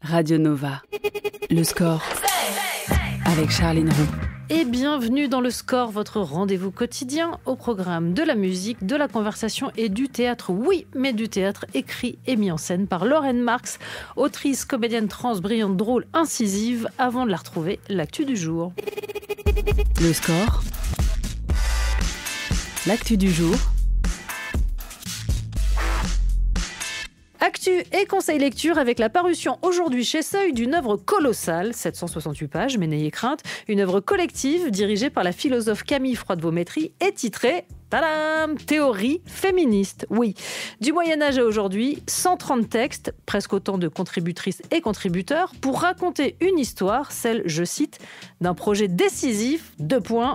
Radio Nova. Le score avec Charline Roux. Et bienvenue dans Le Score, votre rendez-vous quotidien au programme de la musique, de la conversation et du théâtre. Oui, mais du théâtre écrit et mis en scène par Lorraine Marx, autrice, comédienne trans, brillante, drôle, incisive. Avant de la retrouver, l'actu du jour. Le Score. L'actu du jour. Actu et conseil lecture avec la parution aujourd'hui chez Seuil d'une œuvre colossale, 768 pages, mais n'ayez crainte, une œuvre collective dirigée par la philosophe Camille Froide-Vaumétry et titrée tadam, théorie féministe. Oui, du Moyen-Âge à aujourd'hui, 130 textes, presque autant de contributrices et contributeurs, pour raconter une histoire, celle, je cite, d'un projet décisif,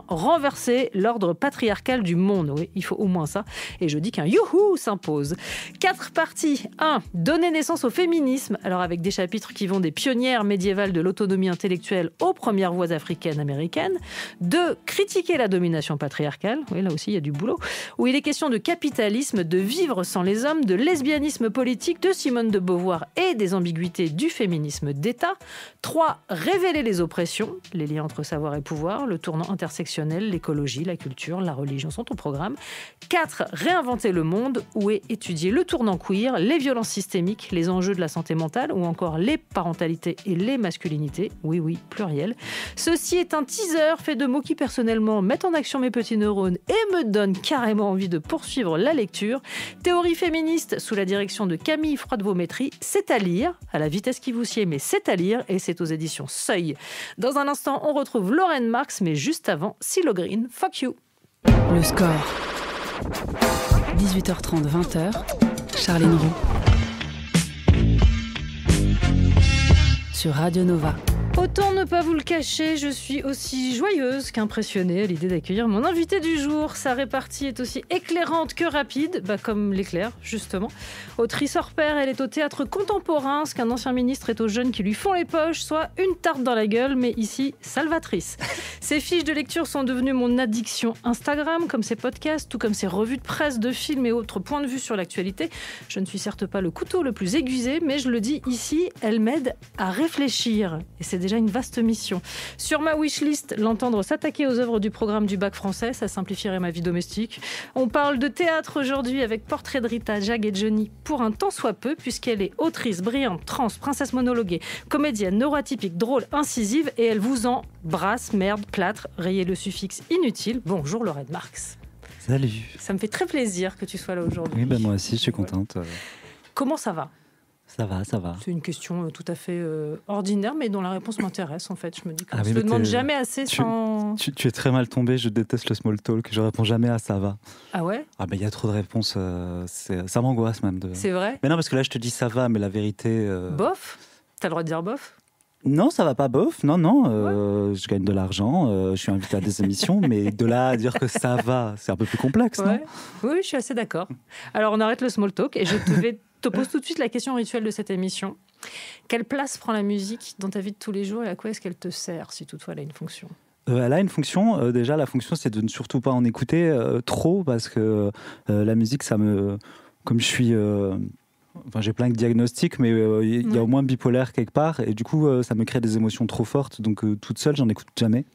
renverser l'ordre patriarcal du monde. Oui, il faut au moins ça. Et je dis qu'un youhou s'impose. 4 parties. 1. Donner naissance au féminisme, alors avec des chapitres qui vont des pionnières médiévales de l'autonomie intellectuelle aux premières voix africaines-américaines. 2. Critiquer la domination patriarcale. Oui, là aussi, il y a du boulot, où il est question de capitalisme, de vivre sans les hommes, de lesbianisme politique de Simone de Beauvoir et des ambiguïtés du féminisme d'État. 3. Révéler les oppressions, les liens entre savoir et pouvoir, le tournant intersectionnel, l'écologie, la culture, la religion sont au programme. 4. Réinventer le monde, où est étudié le tournant queer, les violences systémiques, les enjeux de la santé mentale ou encore les parentalités et les masculinités. Oui, pluriel. Ceci est un teaser fait de mots qui personnellement mettent en action mes petits neurones et me donnent carrément envie de poursuivre la lecture. Théorie féministe sous la direction de Camille Froide-Vaumétry, c'est à lire, à la vitesse qui vous sied, mais c'est à lire et c'est aux éditions Seuil. Dans un instant, on retrouve Lorraine Marx, mais juste avant, CeeLo Green, fuck you. Le Score. 18h30, 20h. Charline Roux. Sur Radio Nova. Autant ne pas vous le cacher, je suis aussi joyeuse qu'impressionnée à l'idée d'accueillir mon invité du jour. Sa répartie est aussi éclairante que rapide, comme l'éclair, justement. Autrice hors pair, elle est au théâtre contemporain, ce qu'un ancien ministre est aux jeunes qui lui font les poches, soit une tarte dans la gueule, mais ici, salvatrice. Ses fiches de lecture sont devenues mon addiction Instagram, comme ses podcasts, tout comme ses revues de presse, de films et autres points de vue sur l'actualité. Je ne suis certes pas le couteau le plus aiguisé, mais je le dis ici, elle m'aide à réfléchir. Et c'est déjà une vaste mission. Sur ma wishlist, l'entendre s'attaquer aux œuvres du programme du bac français, ça simplifierait ma vie domestique. On parle de théâtre aujourd'hui avec Portrait de Rita, Jag et Johnny pour un temps soit peu, puisqu'elle est autrice, brillante, trans, princesse monologuée, comédienne, neuroatypique, drôle, incisive, et elle vous en brasse, merde, plâtre, rayez le suffixe inutile. Bonjour Lorraine Marx. Salut. Ça me fait très plaisir que tu sois là aujourd'hui. Oui, moi aussi, je suis contente. Comment ça va ? Ça va. C'est une question tout à fait ordinaire, mais dont la réponse m'intéresse, en fait. Je me dis qu'on ne se le demande jamais assez sans... Tu es très mal tombé, je déteste le small talk, je réponds jamais à ça va. Ah ouais ? Il y a trop de réponses, ça m'angoisse même. C'est vrai ? Mais non, parce que là, je te dis ça va, mais la vérité... Bof ? T'as le droit de dire bof ? Non, ça va pas bof, non, ouais. Je gagne de l'argent, je suis invité à des émissions, mais de là à dire que ça va, c'est un peu plus complexe, non ? Oui, je suis assez d'accord. Alors, on arrête le small talk et je te pose tout de suite la question rituelle de cette émission. Quelle place prend la musique dans ta vie de tous les jours et à quoi est-ce qu'elle te sert, si toutefois elle a une fonction ? Elle a une fonction. Déjà, la fonction, c'est de ne surtout pas en écouter trop, parce que la musique, ça me... Comme je suis... j'ai plein de diagnostics, mais il y a au moins bipolaire quelque part, et du coup, ça me crée des émotions trop fortes. Donc, toute seule, j'en écoute jamais,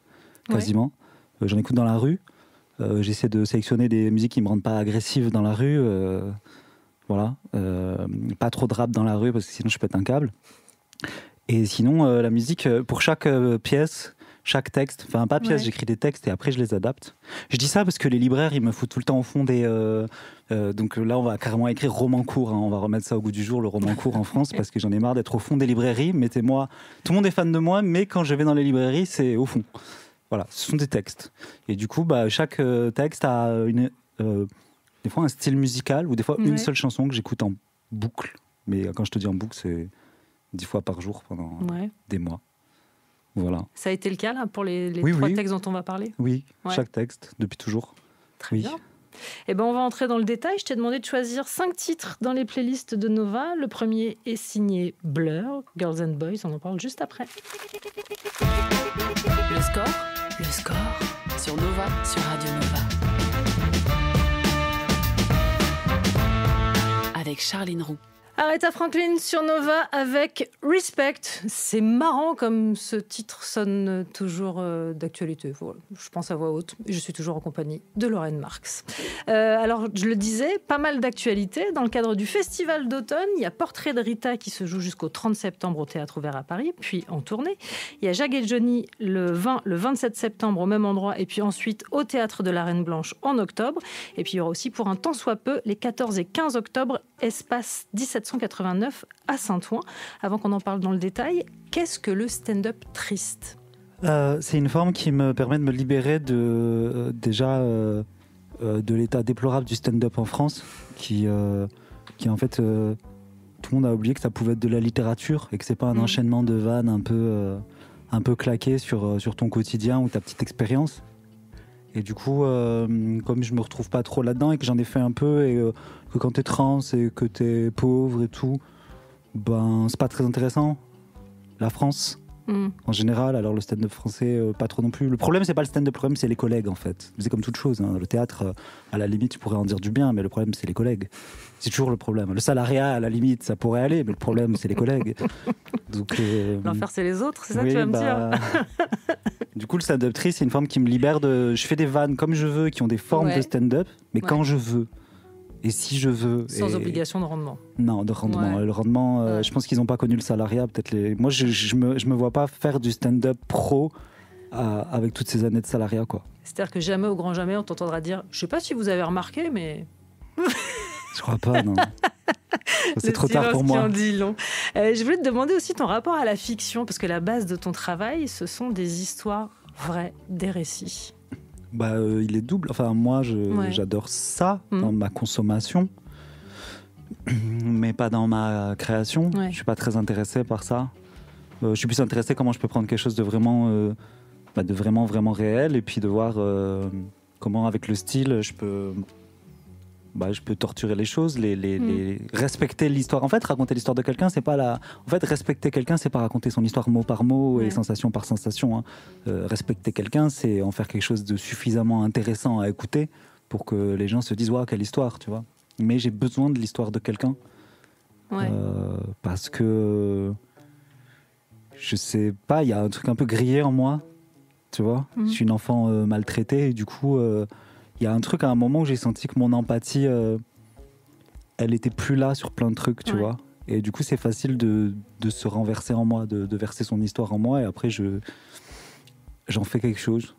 quasiment. J'en écoute dans la rue. J'essaie de sélectionner des musiques qui me rendent pas agressive dans la rue. Voilà, pas trop de rap dans la rue parce que sinon je pète un câble. Et sinon, la musique, pour chaque pièce, chaque texte, pas pièce, j'écris des textes et après je les adapte. Je dis ça parce que les libraires, ils me foutent tout le temps au fond des... donc là, on va carrément écrire roman court, on va remettre ça au goût du jour, le roman court en France, parce que j'en ai marre d'être au fond des librairies. Mettez-moi... Tout le monde est fan de moi, mais quand je vais dans les librairies, c'est au fond. Voilà, ce sont des textes. Et du coup, chaque texte a une... des fois un style musical, ou des fois une seule chanson que j'écoute en boucle. Mais quand je te dis en boucle, c'est 10 fois par jour pendant des mois. Voilà. Ça a été le cas là, pour les 3 textes dont on va parler ? Oui, chaque texte, depuis toujours. Très bien. Eh ben, on va entrer dans le détail. Je t'ai demandé de choisir 5 titres dans les playlists de Nova. Le premier est signé Blur, Girls and Boys. On en parle juste après. Le score sur Nova, sur Radio Nova. Avec Charline Roux. Aretha Franklin sur Nova avec Respect. C'est marrant comme ce titre sonne toujours d'actualité. Voilà. Je pense à voix haute. Je suis toujours en compagnie de Lorraine Marx. Alors, je le disais, pas mal d'actualités. Dans le cadre du Festival d'automne, il y a Portrait de Rita qui se joue jusqu'au 30 septembre au Théâtre Ouvert à Paris, puis en tournée. Il y a Jacques et Johnny le 27 septembre au même endroit, et puis ensuite au Théâtre de la Reine Blanche en octobre. Et puis il y aura aussi pour un temps soit peu les 14 et 15 octobre, espace 1789 à Saint-Ouen. Avant qu'on en parle dans le détail, qu'est-ce que le stand-up triste ? C'est une forme qui me permet de me libérer de l'état déplorable du stand-up en France, qui en fait, tout le monde a oublié que ça pouvait être de la littérature et que c'est pas un enchaînement de vannes un peu claqué sur ton quotidien ou ta petite expérience. Et du coup, comme je me retrouve pas trop là-dedans et que j'en ai fait un peu, et que quand t'es trans et que t'es pauvre et tout, ben c'est pas très intéressant. La France, en général, alors le stand-up français, pas trop non plus. Le problème, c'est pas le stand-up, le problème, c'est les collègues en fait. C'est comme toute chose, hein. Le théâtre, à la limite, tu pourrais en dire du bien, mais le problème, c'est les collègues. C'est toujours le problème. Le salariat, à la limite, ça pourrait aller, mais le problème, c'est les collègues. Donc, l'enfer, c'est les autres, c'est ça oui, que tu vas me dire. Du coup, le stand-up triste, c'est une forme qui me libère de. Je fais des vannes comme je veux, qui ont des formes de stand-up, mais quand je veux. Et si je veux. Sans obligation de rendement. Non, de rendement. Le rendement, je pense qu'ils n'ont pas connu le salariat. Peut-être Moi, je me vois pas faire du stand-up pro avec toutes ces années de salariat, quoi. C'est-à-dire que jamais, au grand jamais, on t'entendra dire « Je sais pas si vous avez remarqué, mais... » Je crois pas, non. C'est trop tard pour moi. Dit long. Je voulais te demander aussi ton rapport à la fiction, parce que la base de ton travail, ce sont des histoires vraies, des récits. Il est double. Enfin, moi, j'adore ça dans ma consommation, mais pas dans ma création. Je suis pas très intéressé par ça. Je suis plus intéressé comment je peux prendre quelque chose de vraiment, vraiment réel, et puis de voir comment, avec le style, je peux torturer les choses, respecter l'histoire. En fait, raconter l'histoire de quelqu'un, c'est pas la. En fait, respecter quelqu'un, c'est pas raconter son histoire mot par mot et sensation par sensation. Hein. Respecter quelqu'un, c'est en faire quelque chose de suffisamment intéressant à écouter pour que les gens se disent waouh, quelle histoire, tu vois. Mais j'ai besoin de l'histoire de quelqu'un parce que je sais pas, il y a un truc un peu grillé en moi, tu vois. Je suis une enfant maltraitée et du coup. Il y a un truc à un moment où j'ai senti que mon empathie, elle était plus là sur plein de trucs, tu vois. Et du coup, c'est facile de se renverser en moi, de verser son histoire en moi, et après, j'en fais quelque chose.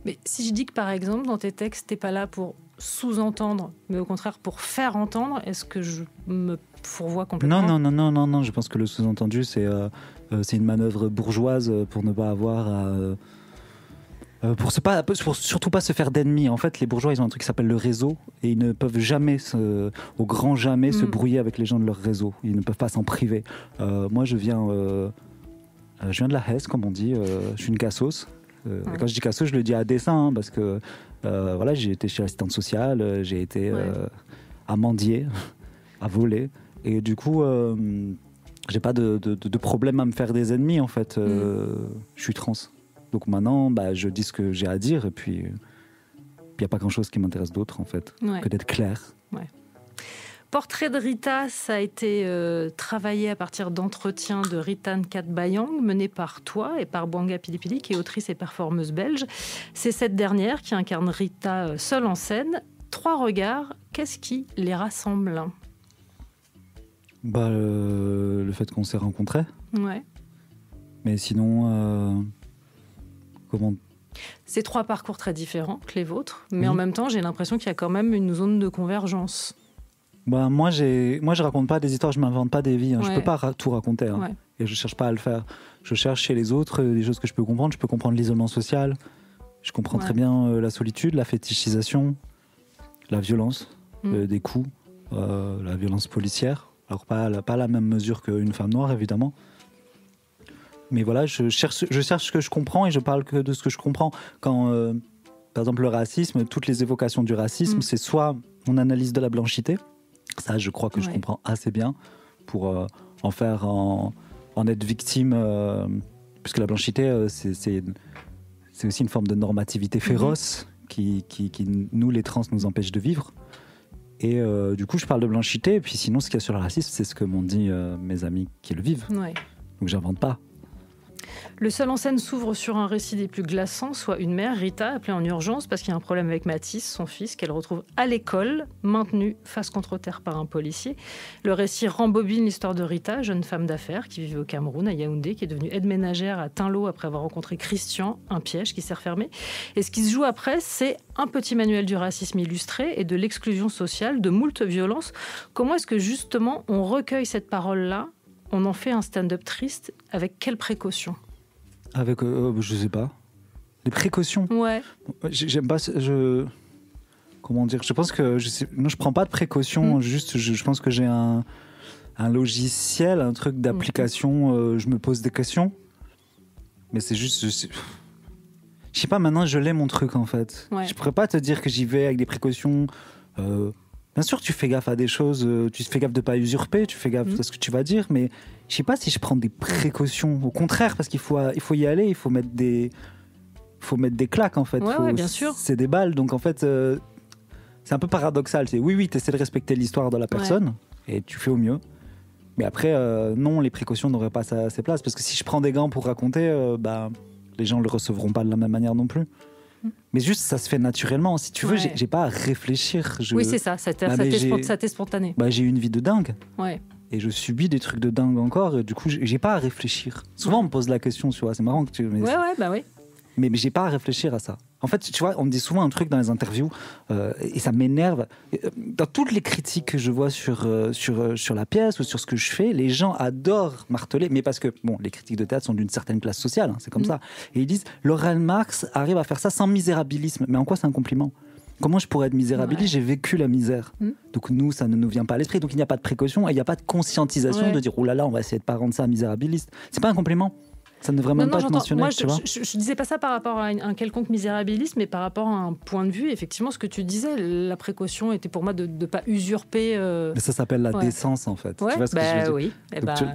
Mais si je dis que, par exemple, dans tes textes, t'es pas là pour sous-entendre, mais au contraire pour faire entendre, est-ce que je me fourvoie complètement ? Non. Je pense que le sous-entendu, c'est une manœuvre bourgeoise pour ne pas avoir à... pour surtout pas se faire d'ennemis. En fait, les bourgeois, ils ont un truc qui s'appelle le réseau, et ils ne peuvent jamais, au grand jamais, se brouiller avec les gens de leur réseau. Ils ne peuvent pas s'en priver. Moi, je viens de la Hesse, comme on dit. Je suis une cassos. Et quand je dis cassos, je le dis à dessein, parce que j'ai été chez l'assistante sociale, j'ai été à mendier, à voler, et du coup, j'ai pas de problème à me faire des ennemis, en fait. Je suis trans. Donc maintenant, je dis ce que j'ai à dire, et puis il n'y a pas grand-chose qui m'intéresse d'autre, en fait, que d'être clair. Ouais. Portrait de Rita, ça a été travaillé à partir d'entretiens de Ritan Katbayang, menés par toi et par Bwanga Pilipili, qui est autrice et performeuse belge. C'est cette dernière qui incarne Rita seule en scène. 3 regards, qu'est-ce qui les rassemble ? Le fait qu'on s'est rencontrés. Ouais. Mais sinon... C'est 3 parcours très différents que les vôtres, mais en même temps, j'ai l'impression qu'il y a quand même une zone de convergence. Moi, je raconte pas des histoires, je m'invente pas des vies. Hein. Je peux pas tout raconter, hein. Et je cherche pas à le faire. Je cherche chez les autres des choses que je peux comprendre. Je peux comprendre l'isolement social. Je comprends très bien la solitude, la fétichisation, la violence, des coups, la violence policière. Alors pas la même mesure qu'une femme noire, évidemment. Mais voilà, je cherche ce que je comprends, et je parle que de ce que je comprends. Quand, par exemple, le racisme, toutes les évocations du racisme, c'est soit mon analyse de la blanchité, ça je crois que je comprends assez bien, pour en être victime, puisque la blanchité, c'est aussi une forme de normativité féroce qui nous, les trans, nous empêche de vivre. Et du coup, je parle de blanchité. Et puis sinon, ce qu'il y a sur le racisme, c'est ce que m'ont dit mes amis qui le vivent. Ouais. Donc, j'invente pas. Le seul en scène s'ouvre sur un récit des plus glaçants, soit une mère, Rita, appelée en urgence parce qu'il y a un problème avec Mathis, son fils, qu'elle retrouve à l'école, maintenu face contre terre par un policier. Le récit rembobine l'histoire de Rita, jeune femme d'affaires qui vivait au Cameroun, à Yaoundé, qui est devenue aide ménagère à Tinlo après avoir rencontré Christian, un piège qui s'est refermé. Et ce qui se joue après, c'est un petit manuel du racisme illustré et de l'exclusion sociale, de moult violences. Comment est-ce que justement on recueille cette parole-là, on en fait un stand-up triste, avec quelles précautions ? Avec, je sais pas, des précautions. Ouais. J'aime pas. Comment dire ? Je pense que non, je prends pas de précautions. Juste, je pense que j'ai un logiciel, un truc d'application. Je me pose des questions, mais c'est juste. Je sais pas. Maintenant, je l'ai mon truc en fait. Ouais. Je pourrais pas te dire que j'y vais avec des précautions. Bien sûr, tu fais gaffe à des choses. Tu fais gaffe de pas usurper. Tu fais gaffe à ce que tu vas dire, mais je sais pas si je prends des précautions. Au contraire, parce qu'il faut y aller, il faut mettre des claques en fait. Ouais, bien sûr. C'est des balles, donc en fait, c'est un peu paradoxal. C'est oui, tu essaies de respecter l'histoire de la personne et tu fais au mieux. Mais après, non, les précautions n'auraient pas ses places, parce que si je prends des gants pour raconter, les gens le recevront pas de la même manière non plus. Mais juste, ça se fait naturellement. Si tu veux, j'ai pas à réfléchir. Oui, c'est ça. Ça t'est spontané. J'ai eu une vie de dingue. Ouais. Et je subis des trucs de dingue encore. Et du coup, j'ai pas à réfléchir. Souvent, on me pose la question, tu vois. C'est marrant que tu. Oui. Mais j'ai pas à réfléchir à ça. En fait, tu vois, on me dit souvent un truc dans les interviews, et ça m'énerve. Dans toutes les critiques que je vois sur la pièce ou sur ce que je fais, les gens adorent marteler, mais parce que, bon, les critiques de théâtre sont d'une certaine classe sociale, hein, c'est comme ça. Et ils disent, Laurel Marx arrive à faire ça sans misérabilisme. Mais en quoi c'est un compliment ? Comment je pourrais être misérabiliste ? J'ai vécu la misère. Donc nous, ça ne nous vient pas à l'esprit. Donc il n'y a pas de précaution et il n'y a pas de conscientisation de dire, oh là là, on va essayer de pas rendre ça misérabiliste. C'est pas un compliment. Ça ne devrait même pas être mentionné. Moi, tu vois, je disais pas ça par rapport à un quelconque misérabilisme, mais par rapport à un point de vue. Effectivement, ce que tu disais, la précaution était pour moi de ne pas usurper. Mais ça s'appelle la décence, en fait. Ouais, tu vois ce que je veux dire ? Oui.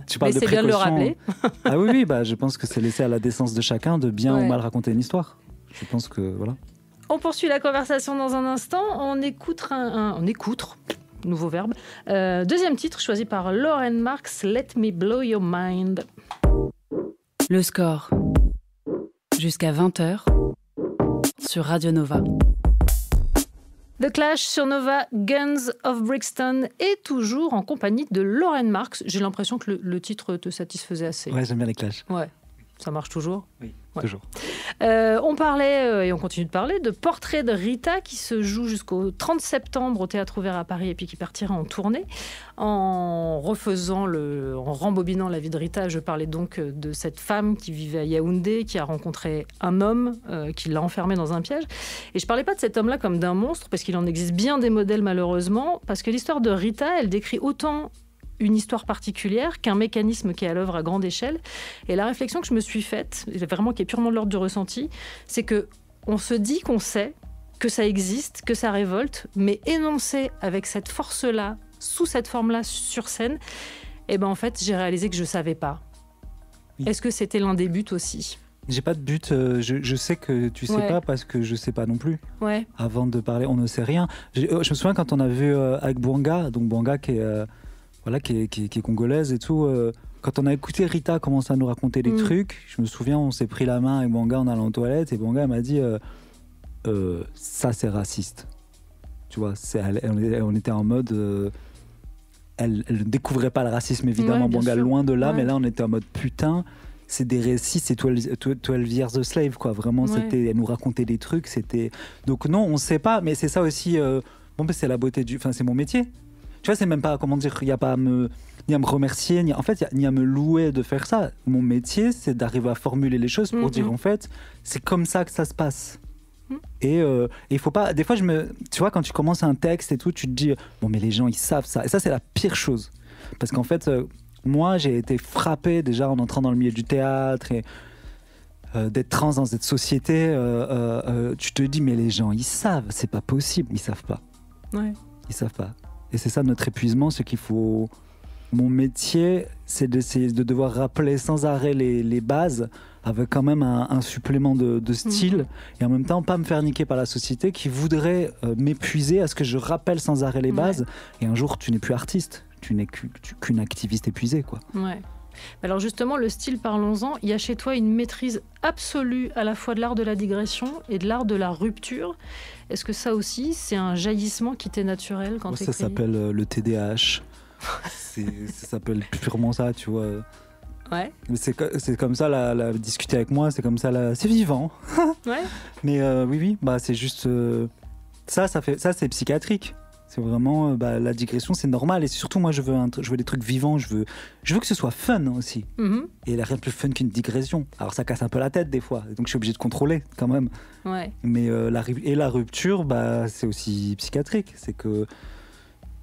Tu parles mais de c'est bien de le rappeler. Ah oui, je pense que c'est laissé à la décence de chacun de bien ou mal raconter une histoire. Je pense que voilà. On poursuit la conversation dans un instant. On écoute nouveau verbe. Deuxième titre choisi par Lauren Marx, Let Me Blow Your Mind. Le score. Jusqu'à 20h sur Radio Nova. The Clash sur Nova, Guns of Brixton est toujours en compagnie de Lauren Marx. J'ai l'impression que le titre te satisfaisait assez. Ouais, j'aime bien les Clash. Ouais. Ça marche toujours ? Oui, toujours. On parlait, et on continue de parler, de Portrait de Rita qui se joue jusqu'au 30 septembre au Théâtre Ouvert à Paris et puis qui partira en tournée. En rembobinant la vie de Rita, je parlais donc de cette femme qui vivait à Yaoundé, qui a rencontré un homme qui l'a enfermée dans un piège. Et je ne parlais pas de cet homme-là comme d'un monstre, parce qu'il en existe bien des modèles malheureusement, parce que l'histoire de Rita, elle décrit autant une histoire particulière qu'un mécanisme qui est à l'œuvre à grande échelle. Et la réflexion que je me suis faite, vraiment qui est purement de l'ordre du ressenti, c'est que on se dit qu'on sait, que ça existe, que ça révolte, mais énoncé avec cette force-là, sous cette forme-là, sur scène, en fait, j'ai réalisé que je ne savais pas. Oui. Est-ce que c'était l'un des buts aussi ? J'ai pas de but, je sais que tu sais pas parce que je sais pas non plus. Ouais. Avant de parler, on ne sait rien. Je me souviens quand on a vu avec Bouanga, donc Bouanga qui est congolaise et tout, quand on a écouté Rita commencer à nous raconter des trucs, je me souviens, on s'est pris la main avec Bouanga en allant aux toilettes et Bouanga m'a dit ça c'est raciste. Tu vois, on était en mode elle ne découvrait pas le racisme évidemment, Bouanga loin de là, mais là on était en mode putain, c'est des récits, c'est 12 Years a Slave quoi, vraiment c'était, elle nous racontait des trucs, c'était, donc non on sait pas, mais c'est ça aussi, c'est la beauté c'est mon métier. Tu vois, c'est même pas, comment dire, il n'y a pas ni à me remercier, ni à me louer de faire ça. Mon métier, c'est d'arriver à formuler les choses pour dire, en fait, c'est comme ça que ça se passe. Et il faut pas... Des fois, tu vois, quand tu commences un texte et tout, tu te dis, bon, mais les gens, ils savent ça. Et ça, c'est la pire chose. Parce qu'en fait, moi, j'ai été frappé déjà en entrant dans le milieu du théâtre et d'être trans dans cette société. Tu te dis, mais les gens, ils savent. C'est pas possible. Ils savent pas. Ouais. Ils savent pas. Et c'est ça notre épuisement, c'est qu'il faut mon métier, c'est d'essayer de devoir rappeler sans arrêt les bases, avec quand même un supplément de style, et en même temps pas me faire niquer par la société qui voudrait m'épuiser à ce que je rappelle sans arrêt les bases, et un jour tu n'es plus artiste, tu n'es qu'une activiste épuisée, quoi. Ouais. Alors justement, le style, parlons-en. Il y a chez toi une maîtrise absolue à la fois de l'art de la digression et de l'art de la rupture. Est-ce que ça aussi, c'est un jaillissement qui t'est naturel quand tu écris ? Ça s'appelle le TDAH. Ça s'appelle purement ça, tu vois. Ouais. Mais c'est comme ça, discuter avec moi, c'est comme ça, c'est vivant. Ouais. Mais oui, bah, c'est juste... ça c'est psychiatrique. C'est vraiment la digression, c'est normal. Et surtout, moi, je veux des trucs vivants. Je veux que ce soit fun aussi. Mm-hmm. Et il n'y a rien de plus fun qu'une digression. Alors, ça casse un peu la tête des fois. Donc, je suis obligé de contrôler quand même. Ouais. Mais la rupture, c'est aussi psychiatrique. C'est que...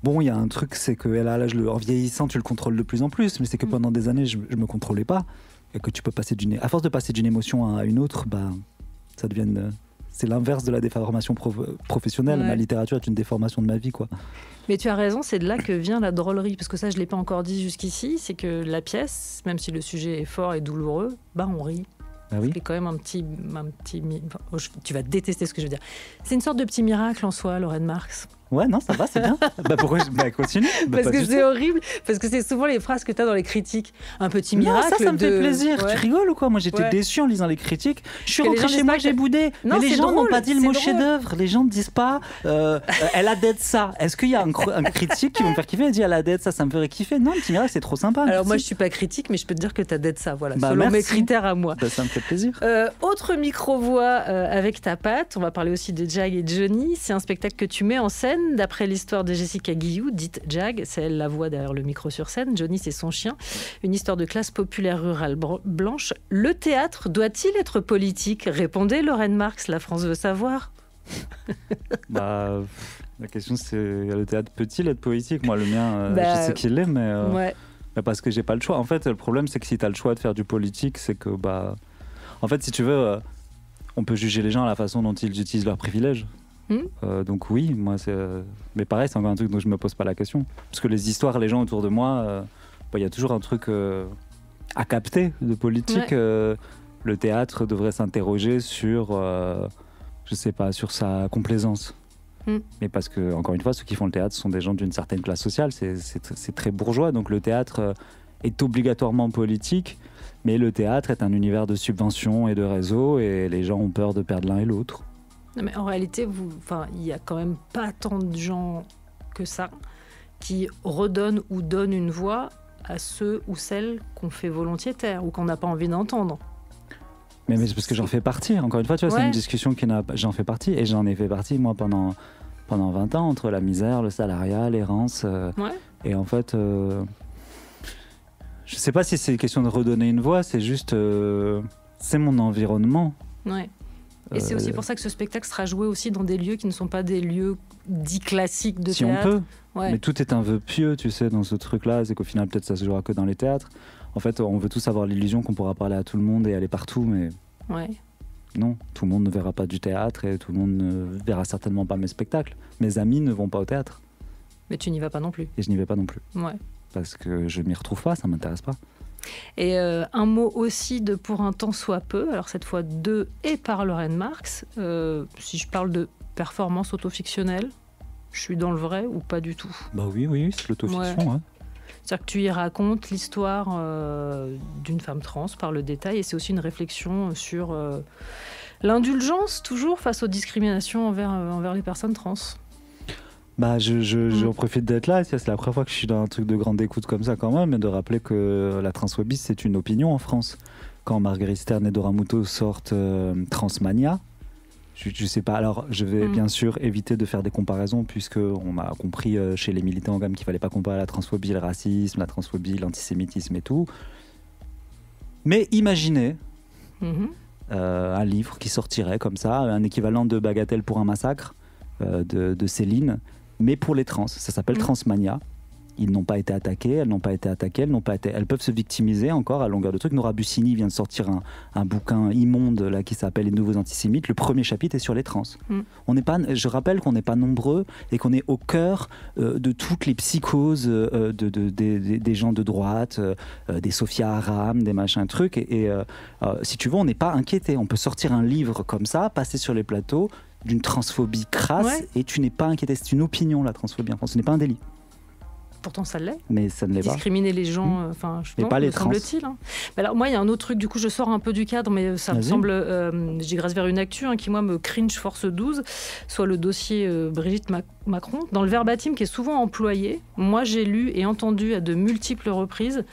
Bon, il y a un truc, c'est que là, en vieillissant, tu le contrôles de plus en plus. Mais c'est que pendant des années, je ne me contrôlais pas. Et que tu peux passer à force de passer d'une émotion à une autre, ça devient... C'est l'inverse de la déformation professionnelle. Ouais. Ma littérature est une déformation de ma vie, quoi. Mais tu as raison, c'est de là que vient la drôlerie. Parce que ça, je ne l'ai pas encore dit jusqu'ici. C'est que la pièce, même si le sujet est fort et douloureux, on rit. Ah oui. C'est quand même un petit... tu vas détester ce que je veux dire. C'est une sorte de petit miracle en soi, Lorraine Marx. Ouais, non, ça va, c'est bien. Pourquoi continue. Parce que c'est horrible, parce que c'est souvent les phrases que tu as dans les critiques. Un petit miracle. Non, ça me fait plaisir. Ouais. Tu rigoles ou quoi? Moi, j'étais déçu en lisant les critiques. Je suis rentré chez moi, j'ai boudé. Non, mais les gens n'ont pas dit le mot drôle. chef-d'œuvre. Les gens ne disent pas elle a dead ça. Est-ce qu'il y a un critique qui va me faire kiffer et dit elle a dead ça, ça me ferait kiffer? Non, le petit miracle, c'est trop sympa. Alors moi, je suis pas critique, mais je peux te dire que tu as dead ça, voilà, selon merci. mes critères à moi. Ça me fait plaisir. Autre micro-voix avec ta patte, on va parler aussi de Jag et Johnny. C'est un spectacle que tu mets en scène d'après l'histoire de Jessica Guillou, dite Jag. C'est elle la voix derrière le micro sur scène. Johnny, c'est son chien. Une histoire de classe populaire rurale blanche. Le théâtre doit-il être politique? Répondez, Lorraine Marx, la France veut savoir. La question, c'est le théâtre peut-il être politique? Moi, le mien, je sais qu'il l'est, mais... Ouais. Parce que j'ai pas le choix. En fait, le problème, c'est que si tu as le choix de faire du politique, c'est que, en fait, si tu veux, on peut juger les gens à la façon dont ils utilisent leurs privilèges. Donc oui, moi, mais pareil, c'est encore un truc dont je me pose pas la question. Parce que les histoires, les gens autour de moi, y a toujours un truc à capter de politique. Ouais. Le théâtre devrait s'interroger sur, je sais pas, sur sa complaisance. Mais parce que, encore une fois, ceux qui font le théâtre sont des gens d'une certaine classe sociale, c'est très bourgeois, donc le théâtre est obligatoirement politique, mais le théâtre est un univers de subventions et de réseaux, et les gens ont peur de perdre l'un et l'autre. Non, mais en réalité, il y a quand même pas tant de gens que ça qui redonnent ou donnent une voix à ceux ou celles qu'on fait volontiers taire ou qu'on n'a pas envie d'entendre. Mais c'est parce que j'en fais partie, encore une fois, tu vois, c'est une discussion j'en fais partie, et j'en ai fait partie, moi, pendant 20 ans, entre la misère, le salariat, l'errance. Et en fait, je sais pas si c'est une question de redonner une voix, c'est juste, c'est mon environnement. Ouais. Et c'est aussi pour ça que ce spectacle sera joué aussi dans des lieux qui ne sont pas des lieux dits classiques de théâtre. Si on peut, ouais. Mais tout est un vœu pieux, tu sais, dans ce truc-là, c'est qu'au final, peut-être ça se jouera que dans les théâtres. En fait, on veut tous avoir l'illusion qu'on pourra parler à tout le monde et aller partout, mais non, tout le monde ne verra pas du théâtre et tout le monde ne verra certainement pas mes spectacles. Mes amis ne vont pas au théâtre. Mais tu n'y vas pas non plus. Et je n'y vais pas non plus. Ouais. Parce que je m'y retrouve pas, ça m'intéresse pas. Et un mot aussi de Pour un temps soit peu, alors cette fois de et par Lorraine Marx. Si je parle de performance autofictionnelle, je suis dans le vrai ou pas du tout? Oui, c'est l'autofiction. Ouais. C'est-à-dire que tu y racontes l'histoire d'une femme trans par le détail, et c'est aussi une réflexion sur l'indulgence toujours face aux discriminations envers les personnes trans. J'en profite d'être là, c'est la première fois que je suis dans un truc de grande écoute comme ça quand même, et de rappeler que la transphobie, c'est une opinion en France. Quand Marguerite Stern et Dora Muto sortent Transmania, je sais pas, alors je vais bien sûr éviter de faire des comparaisons, puisqu'on a compris chez les militants quand même qu'il fallait pas comparer la transphobie, le racisme, la transphobie, l'antisémitisme et tout. Mais imaginez un livre qui sortirait comme ça, un équivalent de Bagatelle pour un massacre de Céline, mais pour les trans. Ça s'appelle Transmania. Ils n'ont pas été attaqués, elles n'ont pas été attaquées, elles peuvent se victimiser encore à longueur de trucs. Nora Bussini vient de sortir un bouquin immonde là, qui s'appelle Les Nouveaux Antisémites. Le premier chapitre est sur les trans. Je rappelle qu'on n'est pas nombreux et qu'on est au cœur de toutes les psychoses des gens de droite, des Sophia Aram, des machins trucs. Et si tu veux, on n'est pas inquiété. On peut sortir un livre comme ça, passer sur les plateaux d'une transphobie crasse et tu n'es pas inquiété. C'est une opinion, la transphobie en France. Ce n'est pas un délit. Pourtant, ça l'est. Mais ça ne l'est pas. Discriminer les gens, mais pas les trans. Semble-t-il. Hein. Alors, moi, il y a un autre truc, du coup, je sors un peu du cadre, mais ça me semble, je digresse vers une actu qui, moi, me cringe force 12, soit le dossier Brigitte Macron. Dans le verbatim qui est souvent employé, moi, j'ai lu et entendu à de multiples reprises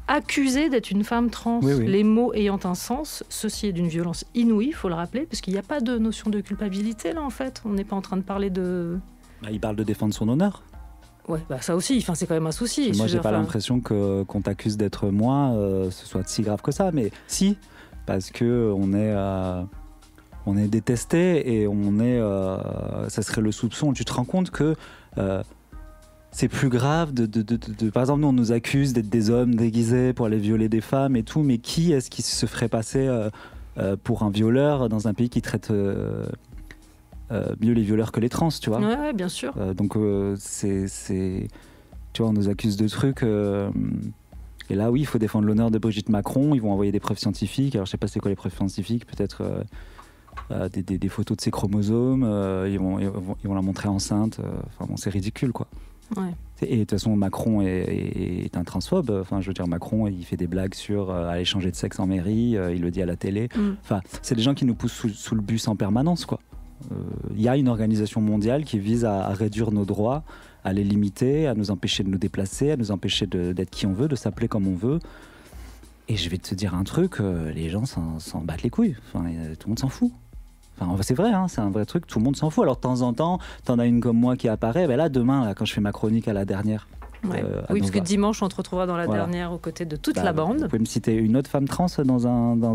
accusée d'être une femme trans, les mots ayant un sens. Ceci est d'une violence inouïe, il faut le rappeler, parce qu'il n'y a pas de notion de culpabilité, là, en fait. On n'est pas en train de parler de... Il parle de défendre son honneur. Ouais, ça aussi, c'est quand même un souci. Moi, j'ai pas l'impression qu'on t'accuse d'être moi, ce soit si grave que ça, mais si, parce que on est détesté et ça serait le soupçon. Tu te rends compte que c'est plus grave par exemple, nous on nous accuse d'être des hommes déguisés pour aller violer des femmes et tout, mais qui est-ce qui se ferait passer pour un violeur dans un pays qui traite mieux les violeurs que les trans, tu vois. Ouais, bien sûr. Donc tu vois, on nous accuse de trucs. Et là, oui, il faut défendre l'honneur de Brigitte Macron. Ils vont envoyer des preuves scientifiques. Alors, je sais pas c'est quoi les preuves scientifiques. Peut-être des photos de ses chromosomes. Ils vont la montrer enceinte. C'est ridicule, quoi. Ouais. Et de toute façon, Macron est un transphobe. Enfin, je veux dire, Macron, il fait des blagues sur aller changer de sexe en mairie. Il le dit à la télé. Enfin, c'est des gens qui nous poussent sous le bus en permanence, quoi. Il y a une organisation mondiale qui vise à réduire nos droits, à les limiter, à nous empêcher de nous déplacer, à nous empêcher d'être qui on veut, de s'appeler comme on veut. Et je vais te dire un truc, les gens s'en battent les couilles. Enfin, tout le monde s'en fout. Enfin, c'est vrai, hein, c'est un vrai truc, tout le monde s'en fout. Alors de temps en temps, t'en as une comme moi qui apparaît. Ben là, demain, là, quand je fais ma chronique à la dernière. Oui, parce que dimanche, on te retrouvera dans la dernière aux côtés de toute la bande. Vous pouvez me citer une autre femme trans dans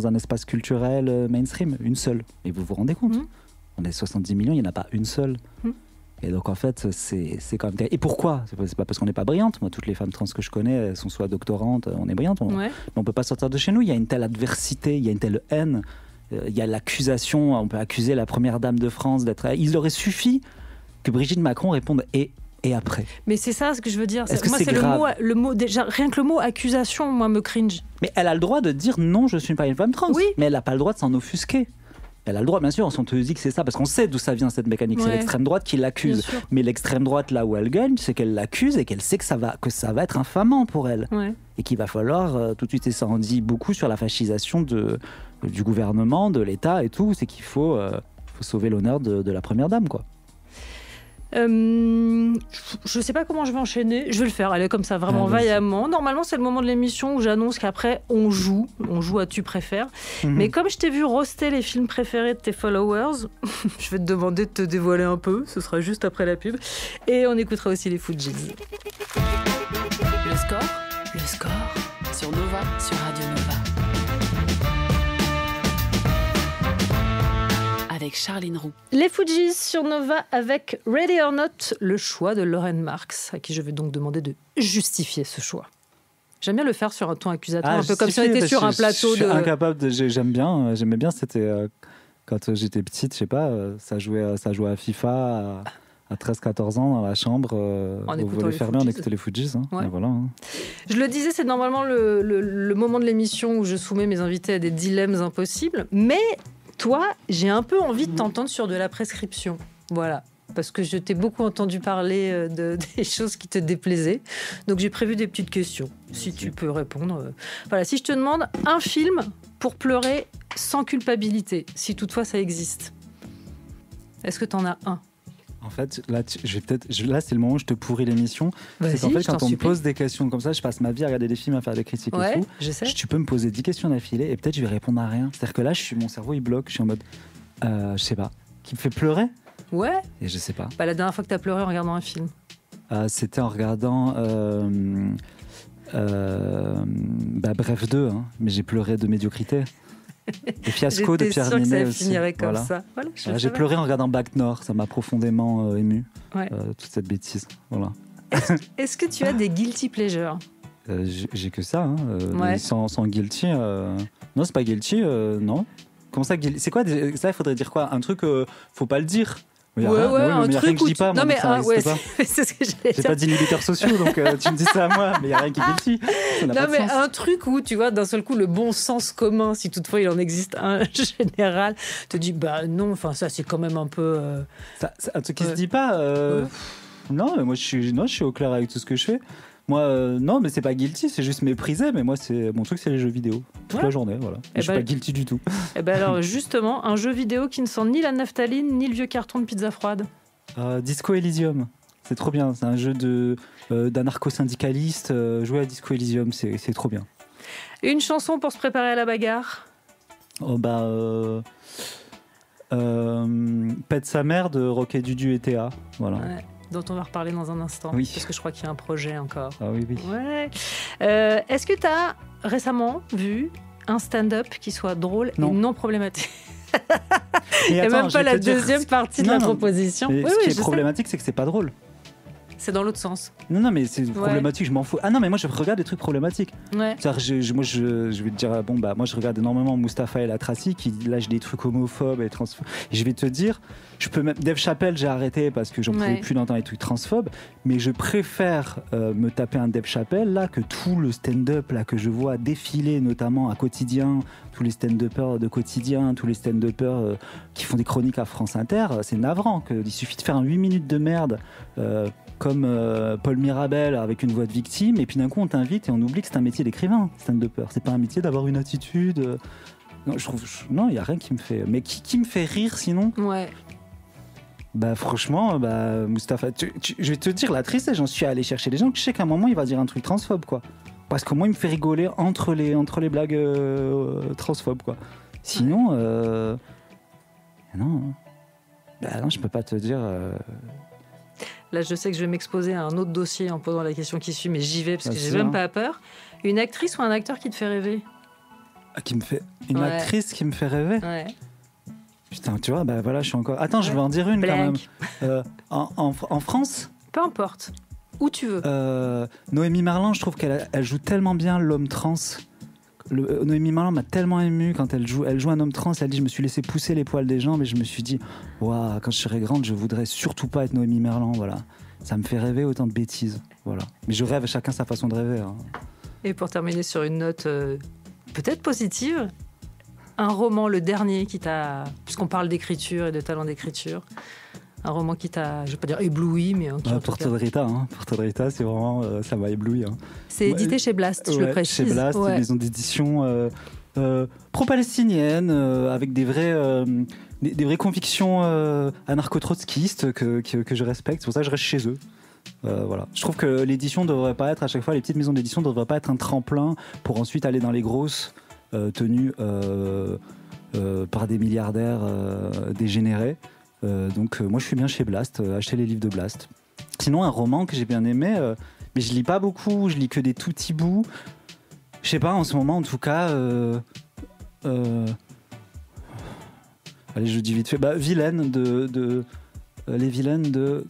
un espace culturel mainstream, une seule. Et vous vous rendez compte On est 70 millions, il n'y en a pas une seule. Et donc en fait, c'est quand même... Et pourquoi ? C'est pas parce qu'on n'est pas brillante. Moi, toutes les femmes trans que je connais, elles sont soit doctorantes, on est brillantes. Mais on ne peut pas sortir de chez nous. Il y a une telle adversité, il y a une telle haine. Il y a l'accusation, on peut accuser la première dame de France d'être... Il aurait suffi que Brigitte Macron réponde « et après ». Mais c'est ça ce que je veux dire. Moi, c'est le mot, déjà, rien que le mot accusation, moi, me cringe. Mais elle a le droit de dire « non, je ne suis pas une femme trans ». Mais elle n'a pas le droit de s'en offusquer. Elle a le droit, bien sûr, on te dit que c'est ça, parce qu'on sait d'où ça vient cette mécanique. C'est l'extrême droite qui l'accuse. Mais l'extrême droite, là où elle gagne, c'est qu'elle l'accuse et qu'elle sait que ça va être infamant pour elle. Et qu'il va falloir tout de suite, et ça en dit beaucoup sur la fascisation du gouvernement, de l'État et tout, c'est qu'il faut sauver l'honneur de la première dame, quoi. Je sais pas comment je vais enchaîner. Je vais le faire, allez, comme ça, vraiment vaillamment. Normalement, c'est le moment de l'émission où j'annonce qu'après, on joue à Tu préfères. Mais comme je t'ai vu roaster les films préférés de tes followers, je vais te demander de te dévoiler un peu. Ce sera juste après la pub. Et on écoutera aussi les Fujis. Le score sur Nova, sur Radio Nova. Avec Charline Roux. Les Fujis sur Nova avec Ready or Not, le choix de Lauren Marks, à qui je vais donc demander de justifier ce choix. J'aime bien le faire sur un ton accusateur, un peu comme si on était sur un plateau. Je suis incapable j'aimais bien, c'était quand j'étais petite, je sais pas, ça jouait à FIFA à 13-14 ans dans la chambre, au volet fermé, on écoutait les Fujis. Et voilà, Je le disais, c'est normalement le moment de l'émission où je soumets mes invités à des dilemmes impossibles, mais toi, j'ai un peu envie de t'entendre sur de la prescription. Voilà. Parce que je t'ai beaucoup entendu parler des choses qui te déplaisaient. Donc j'ai prévu des petites questions, si tu peux répondre. Voilà, si je te demande un film pour pleurer sans culpabilité, si toutefois ça existe, est-ce que tu en as un ? En fait, là, c'est le moment où je te pourris l'émission. C'est qu'en fait, quand on me pose des questions comme ça, je passe ma vie à regarder des films, à faire des critiques et tout. Je sais. Tu peux me poser 10 questions d'affilée et peut-être je vais répondre à rien. C'est-à-dire que là, mon cerveau, il bloque. Je suis en mode, je sais pas, qui me fait pleurer. Ouais. Et je sais pas. La dernière fois que tu as pleuré en regardant un film, c'était en regardant Bref 2, mais j'ai pleuré de médiocrité. Le fiasco de Pierre Ninet aussi. Finirait comme ça. J'ai pleuré en regardant Bac Nord, ça m'a profondément ému, toute cette bêtise. Voilà. Est-ce que tu as des guilty pleasures? J'ai que ça, hein. Ouais. Sans guilty. Non, c'est pas guilty, non. Comment ça, guilty? C'est quoi ça, il faudrait dire quoi? Un truc, faut pas le dire. Mais y a rien, un mais y a rien truc que je où dis pas, moi, non, mais donc ça existe pas. c'est ce que j'allais J'ai dire. pas d'inhibiteurs sociaux, donc tu me dis ça à moi, mais il n'y a rien qui est guilty. Ça n'a Non, pas de mais sens. un truc où, tu vois, d'un seul coup, le bon sens commun, si toutefois il en existe un général, te dit, bah non, enfin, ça, c'est quand même un peu. C'est un truc qui se dit pas. Non, mais moi, je suis au clair avec tout ce que je fais. Moi, non, mais c'est pas guilty, c'est juste méprisé. Mais moi, mon truc, c'est les jeux vidéo. Toute la journée, voilà. Eh Je suis ben- pas guilty du tout. Eh ben alors, justement, un jeu vidéo qui ne sent ni la naphtaline, ni le vieux carton de pizza froide. Disco Elysium. C'est trop bien. C'est un jeu d'anarcho-syndicaliste. Jouer à Disco Elysium, c'est trop bien. Une chanson pour se préparer à la bagarre. Oh, Pète sa mère de Rocket Dudu et Théa. Voilà. Ouais, dont on va reparler dans un instant. Oui. Parce que je crois qu'il y a un projet encore. Ah oui, oui. Ouais. Est-ce que tu as récemment vu un stand-up qui soit drôle Non. et non problématique? Et Et attends, même je pas vais la te dire, deuxième partie de Non, la non. proposition. mais Oui, ce qui oui, est je sais. problématique, c'est que c'est pas drôle. C'est dans l'autre sens. Non, mais c'est problématique, je m'en fous. Ah non, mais moi, je regarde des trucs problématiques. Ouais. C'est-à-dire, moi, je vais te dire, moi, je regarde énormément Mustapha El Atrassi qui lâche des trucs homophobes et transphobes. Et je vais te dire, je peux même. Dave Chappelle, j'ai arrêté parce que j'en pouvais plus d'entendre les trucs transphobes. Mais je préfère me taper un Dave Chappelle là que tout le stand-up là que je vois défiler, notamment à Quotidien, tous les stand-uppers de Quotidien, tous les stand-uppers qui font des chroniques à France Inter. C'est navrant. Il suffit de faire un 8 minutes de merde. Comme Paul Mirabel avec une voix de victime, et puis d'un coup on t'invite et on oublie que c'est un métier d'écrivain, stand-upper. C'est pas un métier d'avoir une attitude. Non, non, il y a rien qui me fait. Mais qui me fait rire sinon? Ouais. Franchement, Mustapha, je vais te dire la tristesse. J'en suis allé chercher des gens que je sais qu'à un moment il va dire un truc transphobe, quoi. Parce qu'au moins il me fait rigoler entre les blagues transphobes, quoi. Sinon, non, je peux pas te dire. Là, je sais que je vais m'exposer à un autre dossier en posant la question qui suit, mais j'y vais parce que j'ai sûr, même hein. pas peur. Une actrice ou un acteur qui te fait rêver? Qui me fait une Ouais. actrice qui me fait rêver. Ouais. Putain, tu vois, voilà, je suis encore. Attends, je vais en dire une Blank. quand même. En France, Peu importe. Où tu veux. Noémie Merlan, je trouve qu'elle joue tellement bien l'homme trans. Noémie Merlan m'a tellement ému quand elle joue un homme trans. Elle dit, je me suis laissé pousser les poils des jambes et je me suis dit, waouh, quand je serai grande, je voudrais surtout pas être Noémie Merlan. Voilà, ça me fait rêver autant de bêtises. Voilà, mais je rêve, chacun sa façon de rêver. Hein. Et pour terminer sur une note peut-être positive, un roman, le dernier qui t'a, puisqu'on parle d'écriture et de talent d'écriture, un roman qui t'a, je vais pas dire ébloui, mais qui, en tout Portrait cas- de Rita, hein. Portrait de Rita, c'est vraiment, ça m'a ébloui. Hein. C'est édité chez Blast, je le précise. Chez Blast, Ouais. une maison d'édition pro-palestinienne, avec des vraies convictions anarcho-trotskistes que je respecte. C'est pour ça que je reste chez eux. Voilà. Je trouve que l'édition devrait pas être, à chaque fois, les petites maisons d'édition ne devraient pas être un tremplin pour ensuite aller dans les grosses tenues par des milliardaires dégénérés. Donc moi je suis bien chez Blast, acheter les livres de Blast. Sinon un roman que j'ai bien aimé, mais je lis pas beaucoup, je lis que des tout petits bouts. Je sais pas, en ce moment en tout cas, allez je dis vite fait, Vilaine les Vilaines de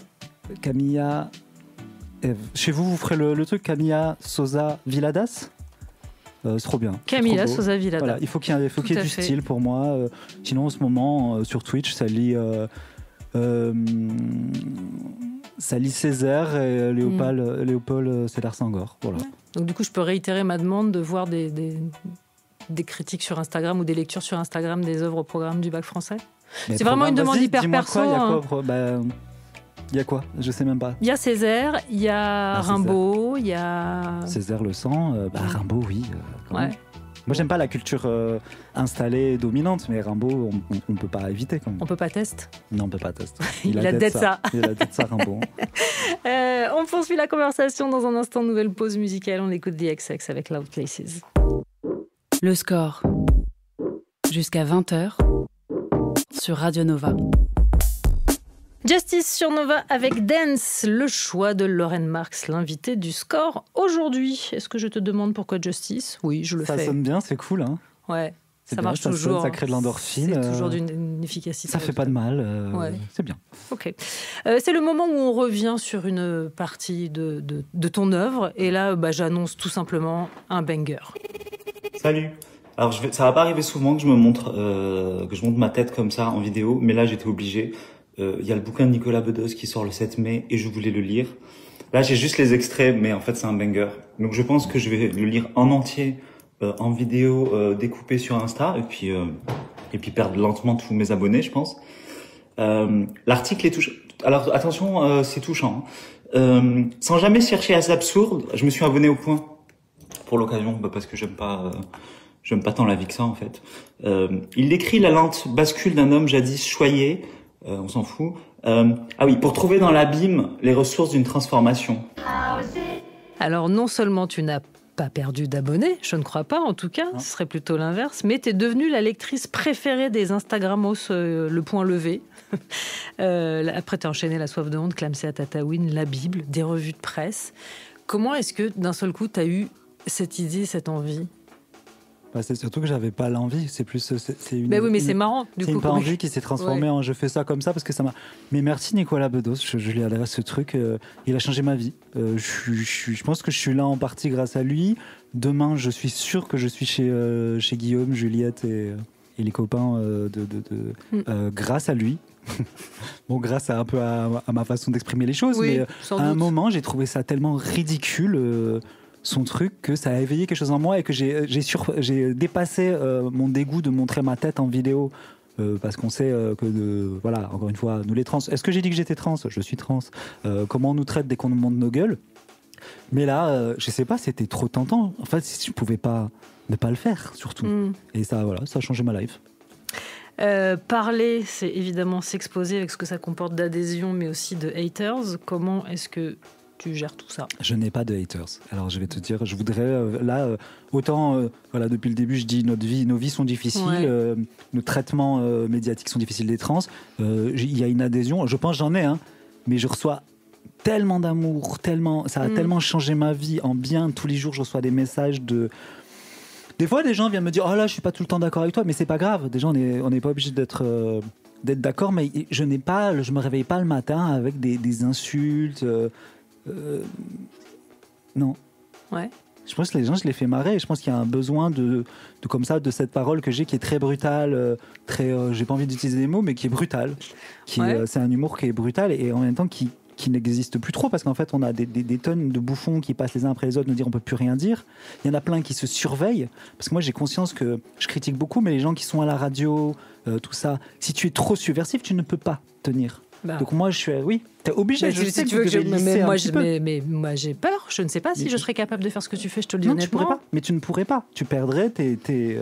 Camilla. Chez vous, vous ferez le truc Camilla Sosa Villadas. C'est trop bien. C'est Camilla trop beau. Sosa Villada. Voilà, il faut qu'il y ait, Tout à du fait. style pour moi. Sinon, en ce moment, sur Twitch, ça lit Césaire et Léopold Sédar Senghor. Voilà. Donc du coup, je peux réitérer ma demande de voir des critiques sur Instagram ou des lectures sur Instagram des œuvres au programme du bac français. Mais C'est vraiment une demande vas-y, hyper dis-moi perso, quoi, hein. Il y a quoi? Je sais même pas. Il y a Césaire, il y a Césaire. Rimbaud, il y a... Césaire le sang, Rimbaud, oui. Quand Ouais. même. Moi, j'aime pas la culture installée et dominante, mais Rimbaud, on peut pas éviter quand même. On peut pas tester. Non, on peut pas tester. Il a tête ça. Il a tête ça, Rimbaud. On poursuit la conversation dans un instant. Nouvelle pause musicale. On écoute The XX avec Loud Places. Le score. Jusqu'à 20h sur Radio Nova. Justice sur Nova avec Dance, le choix de Lorraine Marx, l'invité du score aujourd'hui. Est-ce que je te demande pourquoi Justice? Oui, je le Ça fais. sonne bien, c'est cool. Hein. Ouais. C'est ça bien, marche ça toujours. ça crée de l'endorphine. C'est toujours d'une efficacité. Ça fait pas de mal. Ouais. C'est bien. Ok. C'est le moment où on revient sur une partie de ton œuvre. Et là, j'annonce tout simplement un banger. Salut. Alors ça va pas arriver souvent que je montre ma tête comme ça en vidéo, mais là j'étais obligé. Il y a le bouquin de Nicolas Bedos qui sort le 7 mai et je voulais le lire. Là j'ai juste les extraits, mais en fait c'est un banger. Donc je pense que je vais le lire en entier, en vidéo découpée sur Insta, et puis perdre lentement tous mes abonnés, je pense. L'article est touchant. Alors attention, c'est touchant. Sans jamais chercher à s'absurde, je me suis abonné au Point pour l'occasion, parce que j'aime pas tant la vie que ça en fait. Il décrit la lente bascule d'un homme jadis choyé, on s'en fout. Ah oui, pour trouver dans l'abîme les ressources d'une transformation. Alors non seulement tu n'as pas perdu d'abonnés, je ne crois pas en tout cas, ce serait plutôt l'inverse, mais tu es devenue la lectrice préférée des Instagramos Le Point Levé. Après tu as enchaîné La Soif de Honte, Clamsé à Tataouine, La Bible, des revues de presse. Comment est-ce que d'un seul coup tu as eu cette idée, cette envie ? C'est surtout que j'avais pas l'envie. C'est plus c'est une. Mais oui, mais c'est marrant. C'est une envie qui s'est transformée en je fais ça comme ça parce que ça m'a. Mais merci Nicolas Bedos. Je lui adresse ce truc. Il a changé ma vie. Je pense que je suis là en partie grâce à lui. Demain, je suis sûr que je suis chez Guillaume, Juliette et les copains grâce à lui. Bon, grâce à un peu à ma façon d'exprimer les choses. Oui, mais à un moment, j'ai trouvé ça tellement ridicule. Son truc, que ça a éveillé quelque chose en moi et que j'ai dépassé mon dégoût de montrer ma tête en vidéo parce qu'on sait voilà, encore une fois, nous les trans. Est-ce que j'ai dit que j'étais trans ? Je suis trans. Comment on nous traite dès qu'on nous montre nos gueules ? Mais là, je sais pas, c'était trop tentant. En fait, si je pouvais pas ne pas le faire, surtout. Et ça, voilà, ça a changé ma life. Parler, c'est évidemment s'exposer avec ce que ça comporte d'adhésion, mais aussi de haters. Comment est-ce que tu gères tout ça ? Je n'ai pas de haters. Alors je vais te dire, je voudrais autant voilà, depuis le début je dis nos vies sont difficiles, nos traitements médiatiques sont difficiles des trans. Il y a une adhésion, je pense j'en ai, mais je reçois tellement d'amour, ça a tellement changé ma vie en bien. Tous les jours je reçois des messages de. Des fois des gens viennent me dire oh là je suis pas tout le temps d'accord avec toi, mais c'est pas grave. Déjà on n'est pas obligé d'être d'accord, mais je me réveille pas le matin avec des insultes. Non. Ouais. Je pense que les gens, je les fais marrer. Je pense qu'il y a un besoin de cette parole que j'ai qui est très brutale, j'ai pas envie d'utiliser des mots, mais qui est brutale. C'est un humour qui est brutal et en même temps qui n'existe plus trop parce qu'en fait, on a des tonnes de bouffons qui passent les uns après les autres, nous dire on peut plus rien dire. Il y en a plein qui se surveillent parce que moi, j'ai conscience que je critique beaucoup, mais les gens qui sont à la radio, tout ça, si tu es trop subversif, tu ne peux pas tenir. Donc moi je suis t'es obligé. Je sais que tu veux que moi j'ai peur. Je ne sais pas si je serais capable de faire ce que tu fais. Je te le dis honnêtement. Tu pourrais pas. Mais tu ne pourrais pas. Tu perdrais tes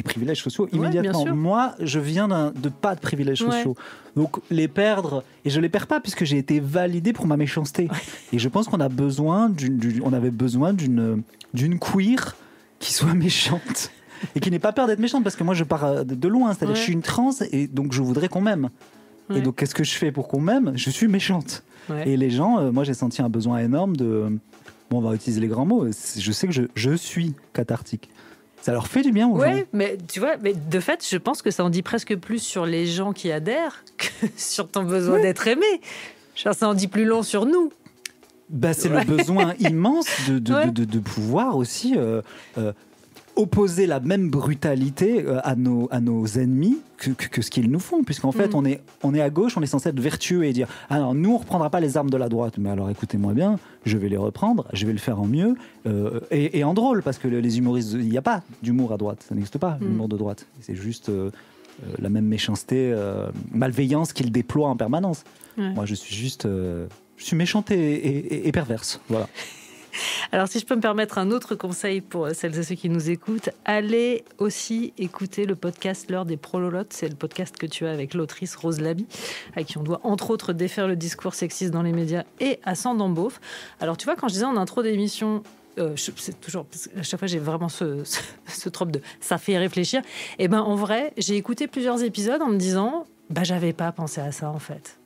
privilèges sociaux immédiatement. Moi je viens de pas de privilèges sociaux. Donc les perdre et je les perds pas puisque j'ai été validé pour ma méchanceté. Et je pense qu'on a besoin on avait besoin d'une queer qui soit méchante et qui n'ait pas peur d'être méchante parce que moi je pars de loin. C'est-à-dire je suis une trans et donc je voudrais qu'on m'aime. Et donc, qu'est-ce que je fais pour qu'on m'aime ? Je suis méchante. Et les gens, moi, j'ai senti un besoin énorme de... Bon, on va utiliser les grands mots. Je sais que je suis cathartique. Ça leur fait du bien aux gens. Oui, mais tu vois, de fait, je pense que ça en dit presque plus sur les gens qui adhèrent que sur ton besoin d'être aimé. Genre, ça en dit plus long sur nous. C'est le besoin immense de pouvoir aussi... opposer la même brutalité à nos ennemis que ce qu'ils nous font, puisqu'en fait on est à gauche, on est censé être vertueux et dire alors nous on reprendra pas les armes de la droite, mais alors écoutez-moi bien, je vais les reprendre, je vais le faire en mieux et en drôle, parce que les humoristes, il n'y a pas d'humour à droite, ça n'existe pas l'humour de droite, c'est juste la même méchanceté, malveillance qu'ils déploient en permanence. Moi je suis juste je suis méchante et perverse, voilà. Alors, si je peux me permettre un autre conseil pour celles et ceux qui nous écoutent, allez aussi écouter le podcast L'heure des prololotes. C'est le podcast que tu as avec l'autrice Rose Lamy, à qui on doit entre autres défaire le discours sexiste dans les médias, et à Sandon Beauf. Alors, tu vois, quand je disais en intro d'émission, c'est toujours, à chaque fois j'ai vraiment ce trope de ça fait réfléchir. Et ben en vrai, j'ai écouté plusieurs épisodes en me disant, j'avais pas pensé à ça en fait.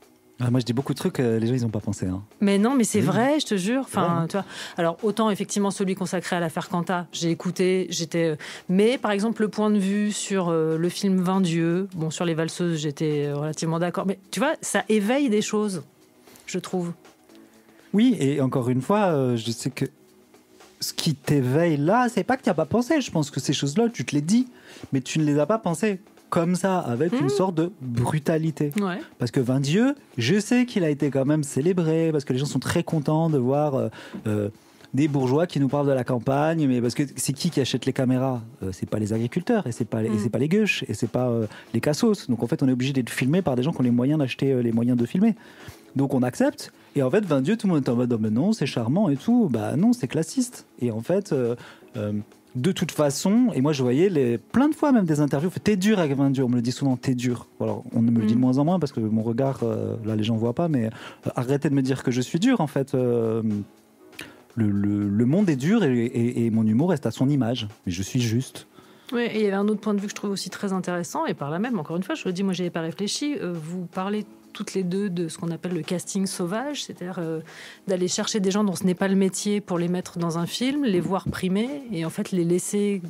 Moi, je dis beaucoup de trucs, les gens, ils n'ont pas pensé. Hein. Mais non, mais c'est vrai, je te jure. Enfin, Ouais. tu vois. Alors, autant, effectivement, celui consacré à l'affaire Quanta, j'ai écouté, j'étais... Mais, par exemple, le point de vue sur le film 20 Dieux, bon, sur les valseuses, j'étais relativement d'accord. Mais, tu vois, ça éveille des choses, je trouve. Oui, et encore une fois, je sais que ce qui t'éveille là, c'est pas que tu n'as pas pensé. Je pense que ces choses-là, tu te les dis, mais tu ne les as pas pensées comme ça, avec une sorte de brutalité. Ouais. Parce que 20 Dieux, je sais qu'il a été quand même célébré, parce que les gens sont très contents de voir des bourgeois qui nous parlent de la campagne, mais parce que c'est qui achète les caméras c'est pas les agriculteurs, et c'est pas les gueuches, et c'est pas les cassos. Donc en fait, on est obligé d'être filmé par des gens qui ont les moyens d'acheter les moyens de filmer. Donc on accepte. Et en fait, 20 Dieux, tout le monde est en mode oh, mais non, c'est charmant et tout. Bah non, c'est classiste. Et en fait, de toute façon, et moi je voyais plein de fois même des interviews, t'es dur avec 20 Dieux, on me le dit souvent, t'es dur. Alors on me le dit de moins en moins parce que mon regard, là les gens voient pas, mais arrêtez de me dire que je suis dur en fait. Le monde est dur et mon humour reste à son image. Mais je suis juste. Oui, et il y avait un autre point de vue que je trouve aussi très intéressant, et par là même, encore une fois, je le dis, moi, j'y avais pas réfléchi. Vous parlez toutes les deux de ce qu'on appelle le casting sauvage, c'est-à-dire d'aller chercher des gens dont ce n'est pas le métier pour les mettre dans un film, les voir primer, et en fait les laisser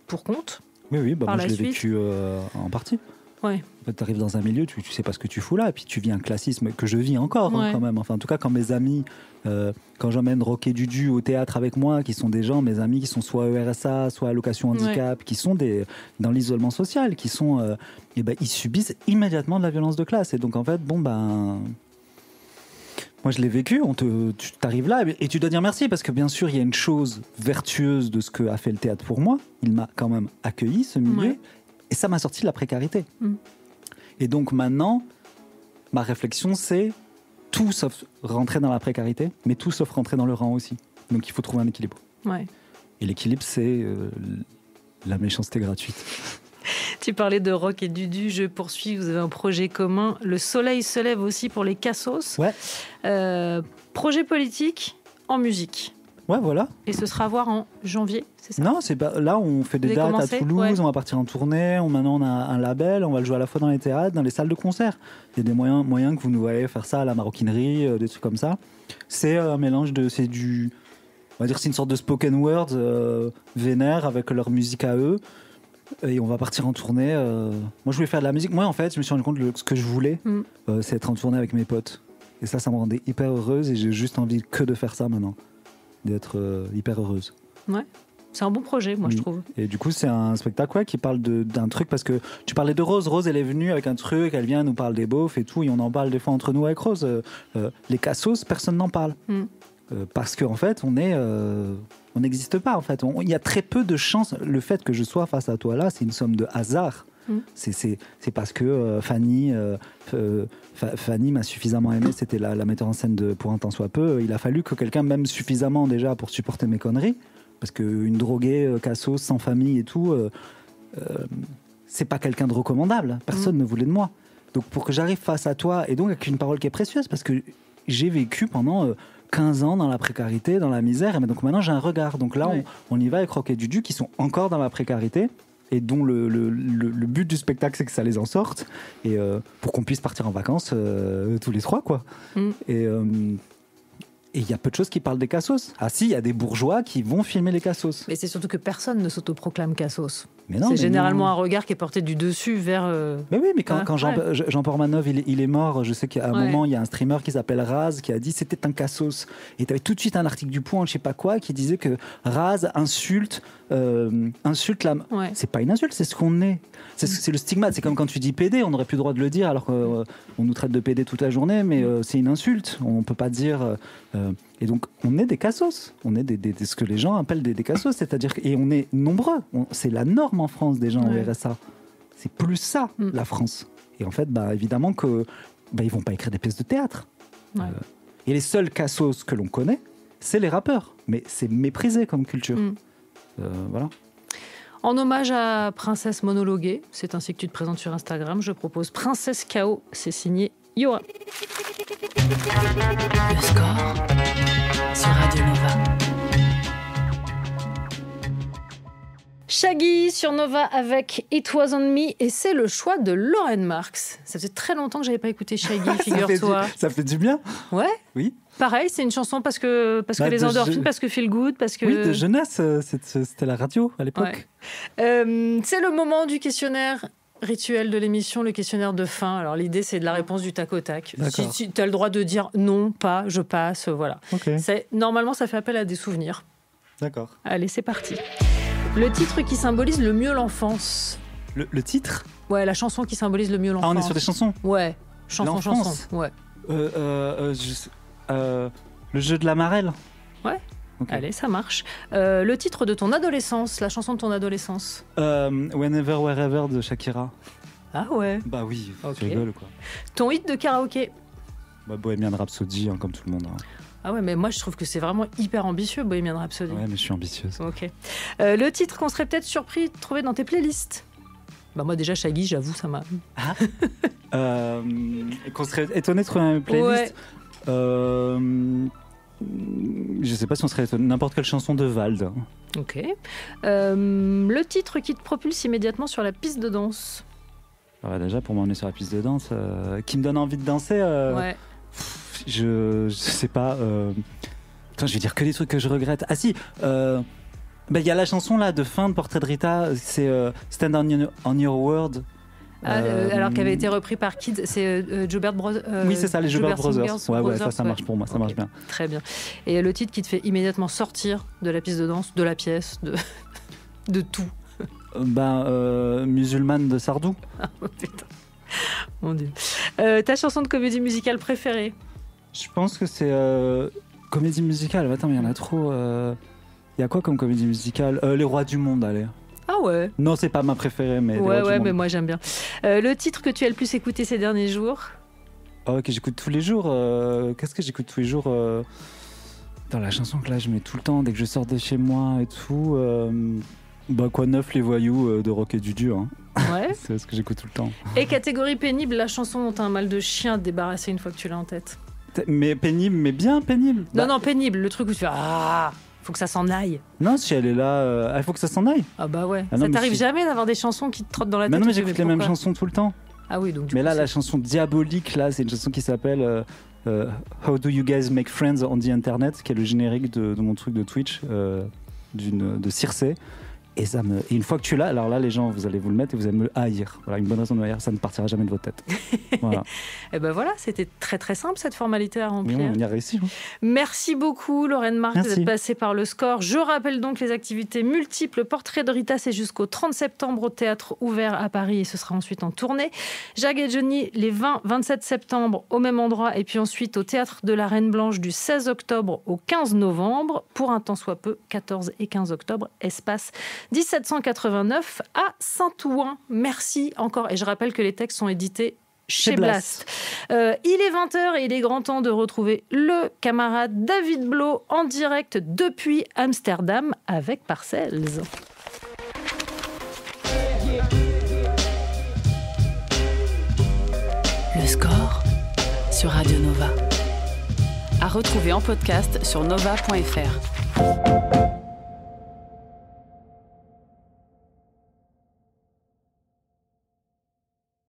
pour compte. Oui, bah par moi la je l'ai suite. vécu en partie. Ouais. Tu arrives dans un milieu, tu sais pas ce que tu fous là, et puis tu vis un classisme que je vis encore Ouais. quand même. Enfin, en tout cas, quand mes amis, quand j'emmène Rock et Dudu au théâtre avec moi, qui sont des gens, mes amis, qui sont soit au RSA, soit allocation handicap, qui sont dans l'isolement social, qui sont, ils subissent immédiatement de la violence de classe. Et donc en fait, moi je l'ai vécu. Tu t'arrives là et tu dois dire merci parce que bien sûr il y a une chose vertueuse de ce que a fait le théâtre pour moi. Il m'a quand même accueilli ce milieu. Ouais. Et ça m'a sorti de la précarité. Et donc maintenant, ma réflexion, c'est tout sauf rentrer dans la précarité, mais tout sauf rentrer dans le rang aussi. Donc il faut trouver un équilibre. Ouais. Et l'équilibre, c'est la méchanceté gratuite. Tu parlais de Rock et Dudu, je poursuis, vous avez un projet commun. Le soleil se lève aussi pour les cassos. Ouais. Projet politique en musique. Ouais, voilà. Et ce sera à voir en janvier, c'est ça? Non, c'est pas. Là, on fait des Vous avez dates commencé à Toulouse, ouais. on va partir en tournée. Maintenant, on a un label, on va le jouer à la fois dans les théâtres, dans les salles de concert. Il y a des moyens que vous nous voyez faire ça à la maroquinerie, des trucs comme ça. C'est un mélange c'est on va dire, c'est une sorte de spoken word vénère avec leur musique à eux. Et on va partir en tournée. Moi, je voulais faire de la musique. Moi, en fait, je me suis rendu compte que ce que je voulais, c'est être en tournée avec mes potes. Et ça me rendait hyper heureuse. Et j'ai juste envie que de faire ça maintenant, d'être hyper heureuse. Ouais. C'est un bon projet, moi, je trouve. Et du coup, c'est un spectacle qui parle d'un truc, parce que tu parlais de Rose. Rose, elle est venue avec un truc, elle vient, nous parle des beaufs et tout, et on en parle des fois entre nous avec Rose. Les cassos, personne n'en parle. Parce qu'en fait, on n'existe pas. En fait, il y a très peu de chances. Le fait que je sois face à toi là, c'est une somme de hasard. C'est parce que Fanny m'a suffisamment aimé, c'était la metteur en scène de Pour un temps soit peu. Il a fallu que quelqu'un m'aime suffisamment déjà pour supporter mes conneries, parce qu'une droguée, cassos, sans famille et tout, c'est pas quelqu'un de recommandable. Personne ne voulait de moi. Donc pour que j'arrive face à toi, et donc avec une parole qui est précieuse, parce que j'ai vécu pendant 15 ans dans la précarité, dans la misère, et donc maintenant j'ai un regard. Donc là, on y va avec Rock et Dudu, qui sont encore dans la précarité, et dont le but du spectacle, c'est que ça les en sorte, et pour qu'on puisse partir en vacances tous les trois, quoi. Et il y a peu de choses qui parlent des cassos. Ah si, il y a des bourgeois qui vont filmer les cassos. Mais c'est surtout que personne ne s'autoproclame cassos. Mais non, c'est mais généralement non. un regard qui est porté du dessus vers... Mais oui, mais quand ouais. Jean Portmanov, il est mort, je sais qu'à un moment, il y a un streamer qui s'appelle Raz qui a dit c'était un cassos. Et tu avais tout de suite un article du Point, je sais pas quoi, qui disait que Raz insulte la... Ouais. C'est pas une insulte, c'est ce qu'on est. C'est le stigmate. C'est comme quand tu dis PD, on n'aurait plus le droit de le dire alors qu'on nous traite de PD toute la journée, mais c'est une insulte. On peut pas dire... et donc, on est des cassos. On est ce que les gens appellent des cassos. C'est-à-dire et on est nombreux. C'est la norme en France des gens au RSA. C'est plus ça, la France. Et en fait, évidemment que ils vont pas écrire des pièces de théâtre. Ouais. Et les seuls cassos que l'on connaît, c'est les rappeurs. Mais c'est méprisé comme culture. Voilà. En hommage à Princesse Monologuée, c'est ainsi que tu te présentes sur Instagram, je propose Princesse K.O. C'est signé Yoa. Le score sur Radio Nova. Shaggy sur Nova avec It Was On Me et c'est le choix de Lauren Marks. Ça faisait très longtemps que j'avais pas écouté Shaggy, figure-toi. Ça fait du bien. Ouais. Oui. Pareil, c'est une chanson parce que les endorphines, parce que feel good, parce que... Oui, de jeunesse, c'était la radio à l'époque. Ouais. C'est le moment du questionnaire rituel de l'émission, le questionnaire de fin. Alors l'idée, c'est de la réponse du tac au tac. Si tu as le droit de dire non, pas, je passe, voilà. Okay. Normalement, ça fait appel à des souvenirs. D'accord. Allez, c'est parti. Le titre qui symbolise le mieux l'enfance. Le titre ? Ouais, la chanson qui symbolise le mieux l'enfance. Ah, on est sur des chansons ? Ouais, chanson. Ouais. Le jeu de la marelle ? Ouais. Okay. Allez, ça marche. Le titre de ton adolescence, la chanson de ton adolescence. Whenever, Wherever de Shakira. Ah ouais. Bah oui, okay. Tu rigoles quoi. Ton hit de karaoké. Bah Bohemian Rhapsody, comme tout le monde. Hein. Ah ouais, mais moi je trouve que c'est vraiment hyper ambitieux, Bohemian Rhapsody. Ouais, mais je suis ambitieuse. Ok. Le titre qu'on serait peut-être surpris de trouver dans tes playlists. Bah moi déjà Shaggy, j'avoue, ça m'a... Ah. Qu'on serait étonné de trouver une playlist. Ouais. Je sais pas si on serait étonné. N'importe quelle chanson de Vald. Ok. Le titre qui te propulse immédiatement sur la piste de danse. Alors déjà, pour m'emmener sur la piste de danse, qui me donne envie de danser. Ouais. Je sais pas. Attends, je vais dire que des trucs que je regrette. Ah si. Il y a la chanson là de fin de Portrait de Rita. C'est Stand on Your Word. Alors qu'elle avait été repris par Kids, c'est Joubert Brothers. Oui, c'est ça, les Joubert Brothers. Ouais, ça marche pour moi, ça marche bien. Très bien. Et le titre qui te fait immédiatement sortir de la piste de danse, de la pièce, de tout. Musulmane de Sardou. Ah, putain. Mon Dieu. Ta chanson de comédie musicale préférée? Je pense que c'est comédie musicale. Attends, mais il y en a trop. Il y a quoi comme comédie musicale? Les Rois du Monde, allez. Ah ouais. Non, c'est pas ma préférée, mais. Ouais, mais moi j'aime bien. Le titre que tu as le plus écouté ces derniers jours? Que j'écoute tous les jours. Qu'est-ce que j'écoute tous les jours dans la chanson que là je mets tout le temps dès que je sors de chez moi et tout. Quoi neuf, les voyous de Rock et Dudu. Hein. Ouais. C'est ce que j'écoute tout le temps. Et catégorie pénible, la chanson dont t'as un mal de chien à te débarrasser une fois que tu l'as en tête. Mais pénible, mais bien pénible. Non, pénible. Le truc où tu fais faut que ça s'en aille. Non, si elle est là, il faut que ça s'en aille. Ah bah ouais. Ça t'arrive jamais d'avoir des chansons qui te trottent dans la tête? Mais non, mais j'écoute les mêmes chansons tout le temps. Ah oui, donc. Mais là, la chanson diabolique, là, c'est une chanson qui s'appelle How Do You Guys Make Friends on the Internet, qui est le générique de mon truc de Twitch, de Circe. Et une fois que tu l'as, alors là, les gens, vous allez vous le mettre et vous allez me haïr. Voilà, une bonne raison de me haïr, ça ne partira jamais de votre tête. Voilà. Et ben voilà, c'était très très simple cette formalité à remplir. Oui, on y a réussi. Hein. Merci beaucoup, Lauren Marks, d'être passée par le score. Je rappelle donc les activités multiples. Portrait de Rita, c'est jusqu'au 30 septembre au Théâtre Ouvert à Paris et ce sera ensuite en tournée. Jag et Johnny, les 20-27 septembre au même endroit et puis ensuite au Théâtre de la Reine Blanche du 16 octobre au 15 novembre. Pour un temps soit peu, 14 et 15 octobre, espace 1789 à Saint-Ouen. Merci encore. Et je rappelle que les textes sont édités chez Blast. Il est 20h et il est grand temps de retrouver le camarade David Blo en direct depuis Amsterdam avec Parcells. Le score sur Radio Nova. À retrouver en podcast sur nova.fr.